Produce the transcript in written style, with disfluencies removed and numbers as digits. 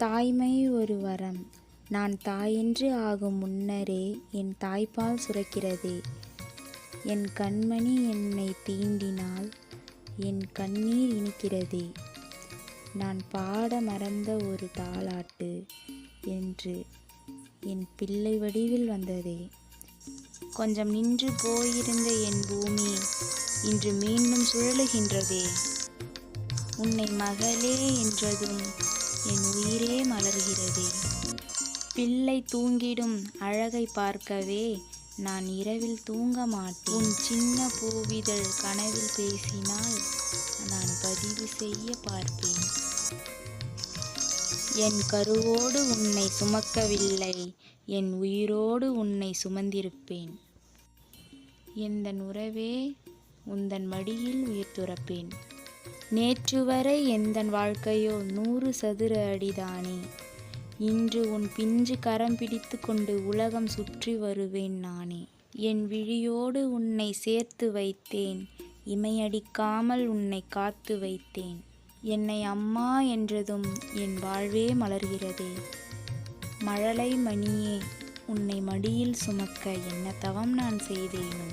தாய்மை ஒரு வரம். நான் தாயென்று ஆகும் முன்னரே என் தாய்ப்பால் சுரக்கிறதே. என் கண்மணி என்னை தீண்டினால் என் கண்ணீர் இனிக்கிறதே. நான் பாட மறந்த ஒரு தாலாட்டு என்று என் பிள்ளை வடிவில் வந்ததே. கொஞ்சம் நின்று போயிருந்த என் பூமி இன்று மீண்டும் சுழலுகின்றதே. உன்னை மகளே என்றதும் என் உயிரே மலர்கிறதே. பிள்ளை தூங்கிடும் அழகை பார்க்கவே நான் இரவில் தூங்க மாட்டேன். உன் சின்ன பூவிதழ் கனவில் பேசினால் நான் பதிவு செய்ய பார்ப்பேன். என் கருவோடு உன்னை சுமக்கவில்லை, என் உயிரோடு உன்னை சுமந்திருப்பேன். எந்தன் உறவே உந்தன் மடியில் உயிர் துறப்பேன். நேற்று வரை எந்தன் வாழ்க்கையோ 100 சதுர அடிதானே. இன்று உன் பிஞ்சு கரம் பிடித்து கொண்டு உலகம் சுற்றி வருவேன் நானே. என் விழியோடு உன்னை சேர்த்து வைத்தேன், இமையடிக்காமல் உன்னை காத்து வைத்தேன். என்னை அம்மா என்றதும் என் வாழ்வே மலர்கிறதே. மழலை மணியே, உன்னை மடியில் சுமக்க என்ன தவம் நான் செய்தேனோ.